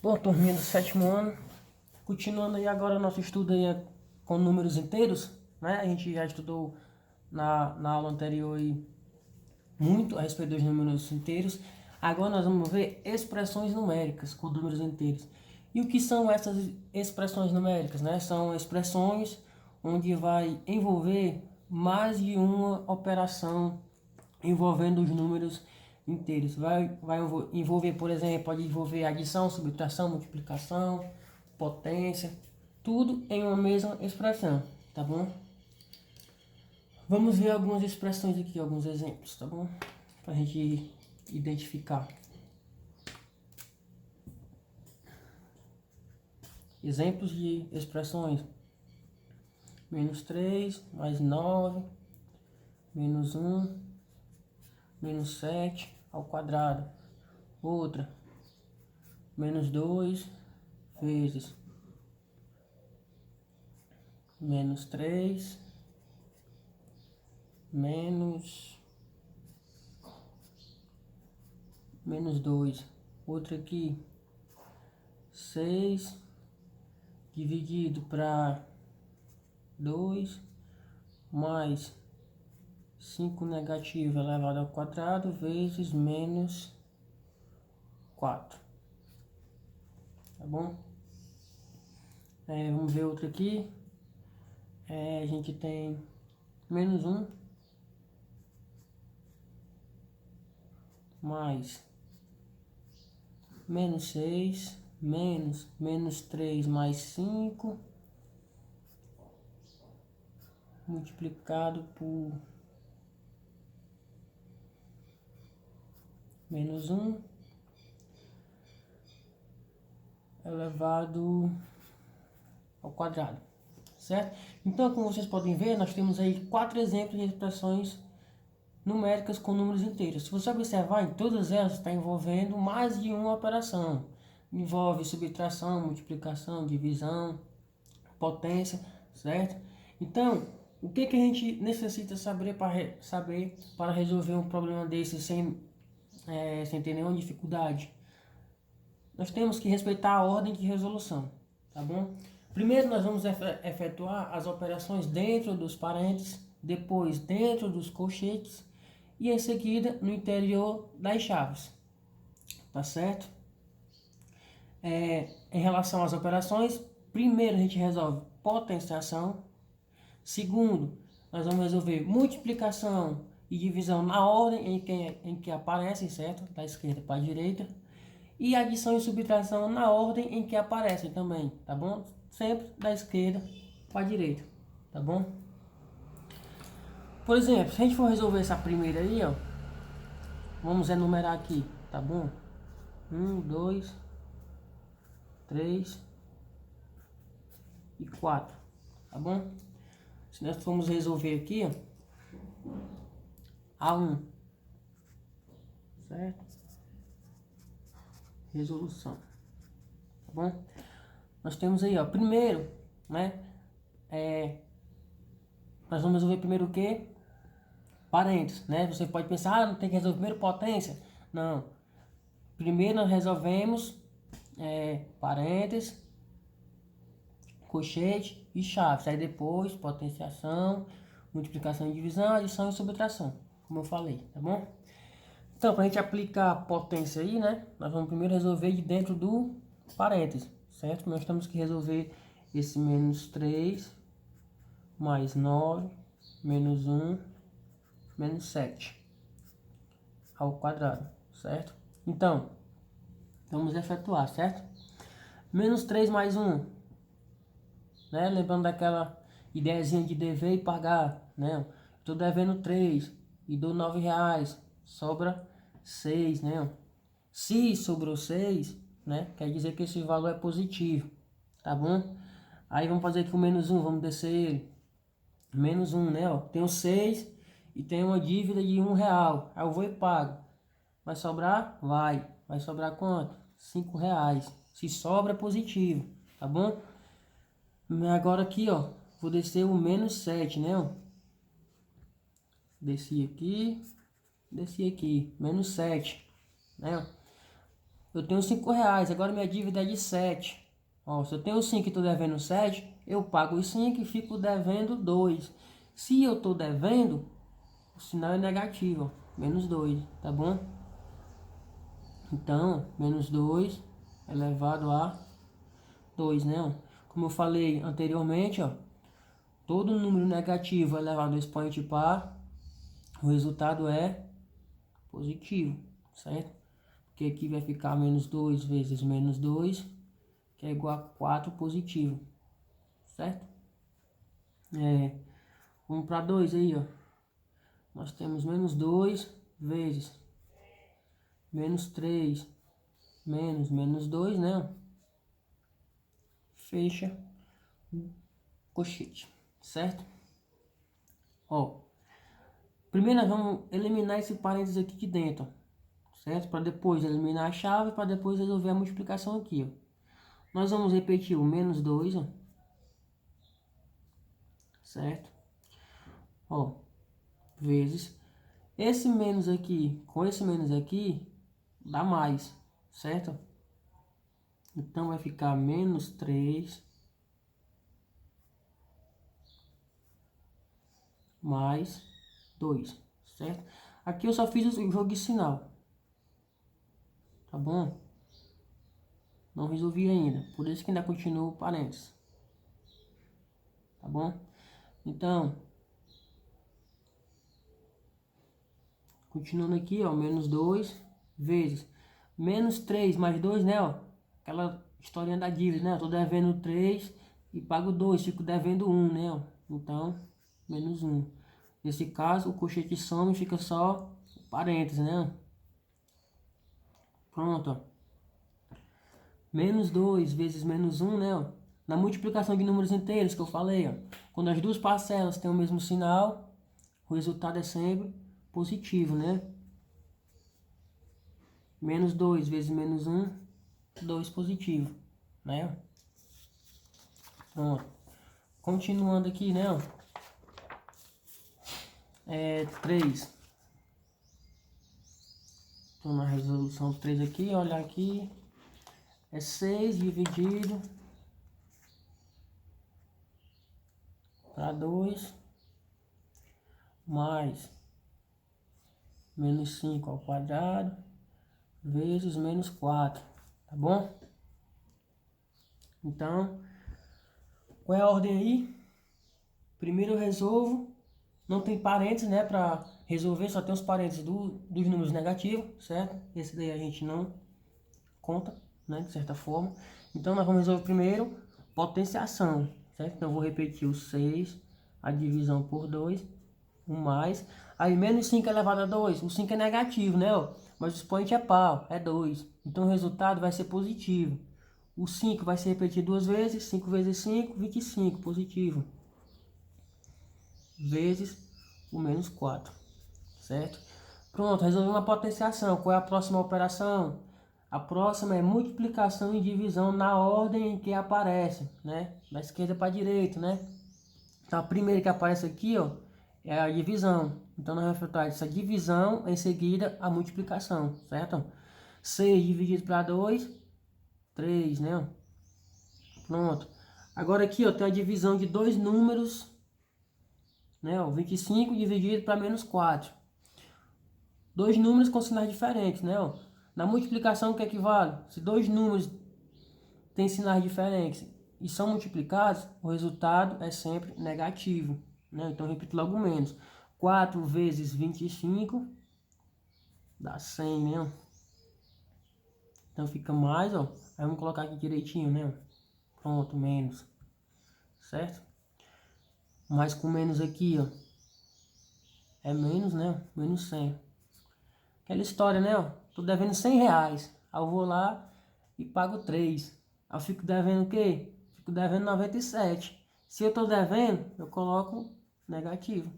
Bom, turminha do sétimo ano, continuando aí agora nosso estudo aí com números inteiros, né? A gente já estudou na aula anterior aí muito a respeito dos números inteiros. Agora nós vamos ver expressões numéricas com números inteiros. E o que são essas expressões numéricas, né? São expressões onde vai envolver mais de uma operação envolvendo os números inteiros. Vai envolver, por exemplo, pode envolver adição, subtração, multiplicação, potência, tudo em uma mesma expressão, tá bom? Vamos ver algumas expressões aqui, alguns exemplos, tá bom? Pra gente identificar. Exemplos de expressões: menos 3, mais 9, menos 1, menos 7 ao quadrado. Outra, menos 2 vezes menos 3 menos 2. Outra aqui, 6 dividido para 2 mais 5 negativo elevado ao quadrado vezes menos 4. Tá bom? Vamos ver outra aqui. A gente tem menos 1 mais menos 6 menos 3 mais 5 multiplicado por menos 1 elevado ao quadrado, certo? Então, como vocês podem ver, nós temos aí 4 exemplos de expressões numéricas com números inteiros. Se você observar, em todas elas está envolvendo mais de uma operação. Envolve subtração, multiplicação, divisão, potência, certo? Então, o que a gente necessita saber para resolver um problema desse sem ter nenhuma dificuldade? Nós temos que respeitar a ordem de resolução, tá bom? Primeiro nós vamos efetuar as operações dentro dos parênteses, depois dentro dos colchetes e em seguida no interior das chaves, tá certo? Em relação às operações, primeiro a gente resolve potenciação, segundo nós vamos resolver multiplicação e divisão na ordem em que aparecem, certo? Da esquerda para a direita. E adição e subtração na ordem em que aparecem também, tá bom? Sempre da esquerda para a direita, tá bom? Por exemplo, se a gente for resolver essa primeira aí, ó, vamos enumerar aqui, tá bom? 1, 2, 3 e 4, tá bom? Se nós formos resolver aqui, ó, A1, certo? Resolução, tá bom? Nós temos aí, ó, primeiro, né? Nós vamos resolver primeiro o quê? Parênteses, né? Você pode pensar, não tem que resolver primeiro potência. Não. Primeiro nós resolvemos parênteses, colchete e chaves. Aí depois potenciação, multiplicação e divisão, adição e subtração, como eu falei, tá bom? Então, para a gente aplicar a potência aí, né? Nós vamos primeiro resolver de dentro do parênteses, certo? Nós temos que resolver esse menos 3 mais 9 menos 1 menos 7 ao quadrado, certo? Então, vamos efetuar, certo? Menos 3 mais 1, né? Lembrando daquela ideiazinha de dever e pagar, né? Estou devendo 3 e dou R$ 9, sobra 6, né? Se sobrou 6, né? Quer dizer que esse valor é positivo, tá bom? Aí vamos fazer aqui o menos 1, vamos descer ele. Menos 1, né? Ó, tenho 6 e tenho uma dívida de R$ 1. Aí eu vou e pago. Vai sobrar? Vai. Vai sobrar quanto? R$ 5. Se sobra, é positivo, tá bom? Agora aqui, ó, vou descer o menos 7, né? Ó. Desci aqui, menos 7, né? eu tenho 5 reais, agora minha dívida é de 7. Ó, se eu tenho 5 e estou devendo 7, eu pago os 5 e fico devendo 2. Se eu estou devendo, o sinal é negativo, ó, menos 2, tá bom? Então, menos 2 elevado a 2, né? Ó? Como eu falei anteriormente, ó, todo número negativo elevado ao expoente par, o resultado é positivo, certo? Porque aqui vai ficar menos 2 vezes menos 2, que é igual a 4 positivo, certo? Vamos para 2 aí, ó. Nós temos menos 2 vezes menos 3 menos 2, né? Fecha o colchete, certo? Ó, primeiro nós vamos eliminar esse parênteses aqui de dentro, ó, certo? Para depois eliminar a chave, para depois resolver a multiplicação aqui, ó. Nós vamos repetir o menos 2, ó, certo? Ó, vezes esse menos aqui com esse menos aqui dá mais, certo? Então vai ficar menos 3 mais 2, certo? Aqui eu só fiz o jogo de sinal, tá bom? Não resolvi ainda, por isso que ainda continua o parênteses, tá bom? Então, continuando aqui, ó, menos 2 vezes menos 3 mais 2, né, ó? Aquela historinha da dívida, né? Eu tô devendo 3 e pago 2, fico devendo 1, né, ó? Então, menos 1. Nesse caso, o colchete some e fica só parênteses, né? Pronto, ó. Menos 2 vezes menos 1, né, ó? Na multiplicação de números inteiros que eu falei, ó. Quando as duas parcelas têm o mesmo sinal, o resultado é sempre positivo, né? Menos 2 vezes menos 1, 2 positivo, né? Pronto. Continuando aqui, né? 3. Então, na resolução 3 aqui, olha aqui. É 6 dividido para 2 mais menos 5 ao quadrado vezes menos 4, tá bom? Então, qual é a ordem aí? Primeiro eu resolvo, não tem parênteses, né, para resolver, só tem os parênteses dos números negativos, certo? Esse daí a gente não conta, né, de certa forma. Então nós vamos resolver primeiro potenciação, certo? Então eu vou repetir o 6, a divisão por 2, o mais. Aí menos 5 elevado a 2, o 5 é negativo, né, ó? Mas o expoente é par, é 2. Então o resultado vai ser positivo. O 5 vai ser repetido duas vezes, 5 vezes 5, 25, positivo. Vezes o menos 4, certo? Pronto, resolvi uma potenciação. Qual é a próxima operação? A próxima é multiplicação e divisão na ordem em que aparece, né? Da esquerda para a direita, né? Então a primeira que aparece aqui, ó, é a divisão. Então nós vamos efetuar essa divisão, em seguida a multiplicação, certo? 6 dividido para 2, 3, né? Pronto. Agora aqui, ó, tem a divisão de dois números, né? Ó, 25 dividido para menos 4. Dois números com sinais diferentes, né? Ó. Na multiplicação, o que equivale? Se dois números têm sinais diferentes e são multiplicados, o resultado é sempre negativo, né? Então, repito logo menos. 4 vezes 25 dá 100, né? Então, fica mais, ó. Aí, vamos colocar aqui direitinho, né? Pronto, menos. Certo? Mais com menos aqui, ó. É menos, né? Menos 100. Aquela história, né? Ó. Tô devendo 100 reais. Aí eu vou lá e pago 3. Aí eu fico devendo o quê? Fico devendo 97. Se eu tô devendo, eu coloco negativo.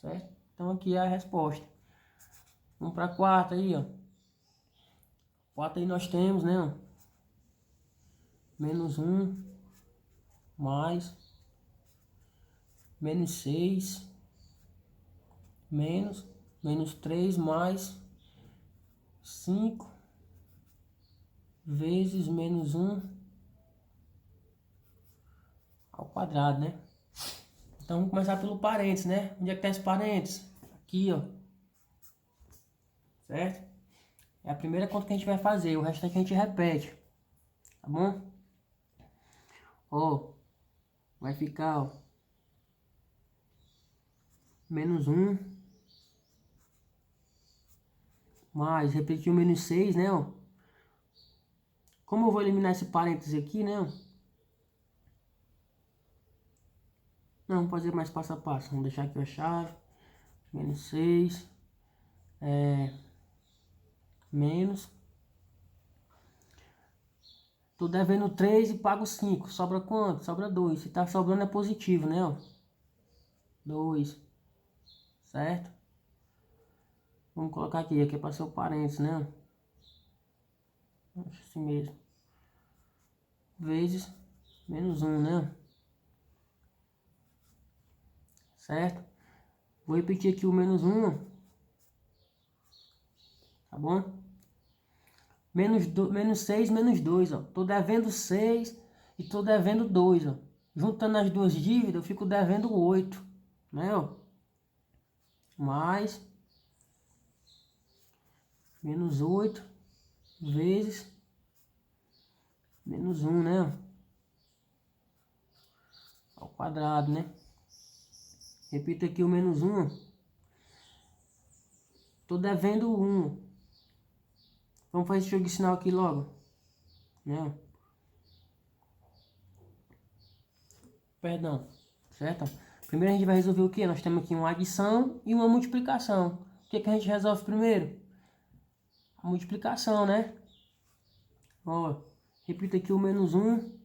Certo? Então aqui é a resposta. Vamos para 4 aí, ó. 4 aí nós temos, né? Ó. Menos 1 mais menos 6 menos 3 mais 5 vezes menos 1 ao quadrado, né? Então vamos começar pelo parênteses, né? Onde é que tá esse parênteses? Aqui, ó. Certo? É a primeira conta que a gente vai fazer, o restante a gente repete. Tá bom? Ó, vai ficar, ó, menos 1 mais, repetiu menos 6, né, ó. Como eu vou eliminar esse parênteses aqui, né, ó. Não, vamos fazer mais passo a passo. Vamos deixar aqui a chave. Menos 6. Menos. Tô devendo 3 e pago 5. Sobra quanto? Sobra 2. Se tá sobrando é positivo, né, ó. 2. Certo? Vamos colocar aqui. Aqui é para ser o parênteses, né, ó. Assim mesmo. Vezes menos 1, né? Certo? Vou repetir aqui o menos 1. Tá bom? Menos 6, menos 2, ó. Tô devendo 6 e tô devendo 2, ó. Juntando as duas dívidas, eu fico devendo 8, né, ó. Mais menos 8 vezes menos 1, né, ó. Ao quadrado, né? Repita aqui o menos 1. Tô devendo 1. Vamos fazer esse jogo de sinal aqui logo, né? Perdão, certo? Primeiro a gente vai resolver o que? Nós temos aqui uma adição e uma multiplicação. O que que a gente resolve primeiro? A multiplicação, né? Ó, repita aqui o menos 1.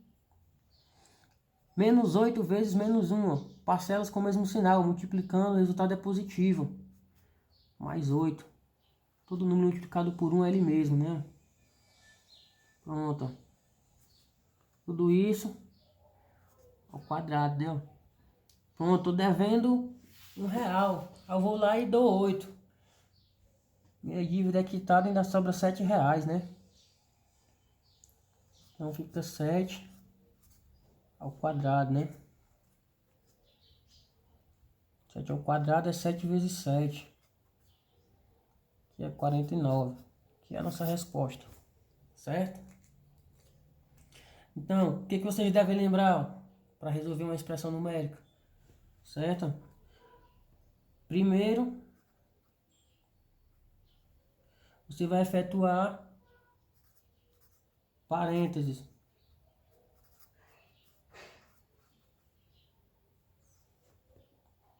Menos 8 vezes menos 1, ó. Parcelas com o mesmo sinal, multiplicando, o resultado é positivo. Mais 8. Todo número multiplicado por 1 é ele mesmo, né? Pronto, ó. Tudo isso ao quadrado, né? Pronto, tô devendo R$1. Eu vou lá e dou 8. Minha dívida é quitada, ainda sobra R$7, né? Então fica 7 ao quadrado, né? 7 ao quadrado é 7 vezes 7. Que é 49. Que é a nossa resposta. Certo? Então, o que vocês devem lembrar para resolver uma expressão numérica? Certo? Primeiro, você vai efetuar parênteses.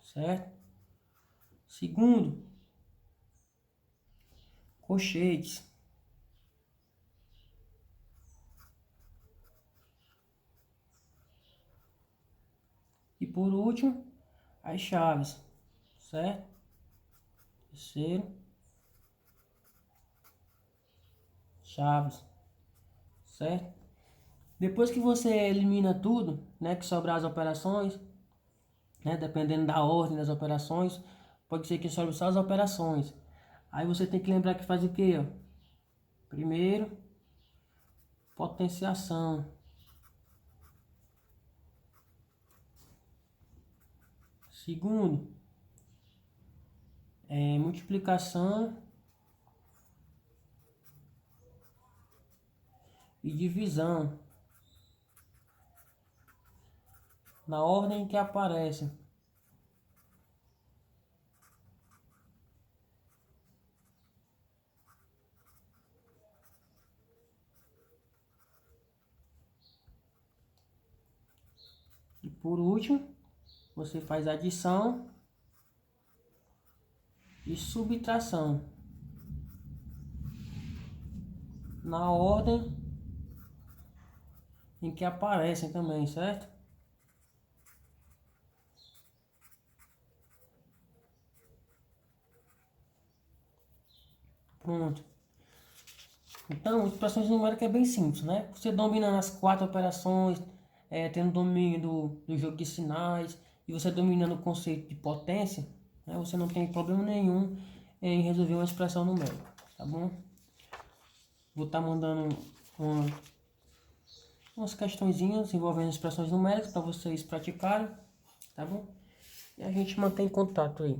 Certo? Segundo, colchetes. E por último, as chaves. Certo? Terceiro, chaves. Certo? Depois que você elimina tudo, né, que sobrar as operações, né, dependendo da ordem das operações, pode ser que sobre só as operações. Aí você tem que lembrar que faz o quê, ó? Primeiro, potenciação. Segundo, multiplicação e divisão. Na ordem que aparece. E por último, você faz adição e subtração. Na ordem em que aparecem também, certo? Pronto. Então, expressões numéricas é bem simples, né? Você dominando as 4 operações, tendo domínio do jogo de sinais, e você dominando o conceito de potência, né? Você não tem problema nenhum em resolver uma expressão numérica, tá bom? Vou estar mandando umas questõezinhas envolvendo expressões numéricas para vocês praticarem, tá bom? E a gente mantém contato aí.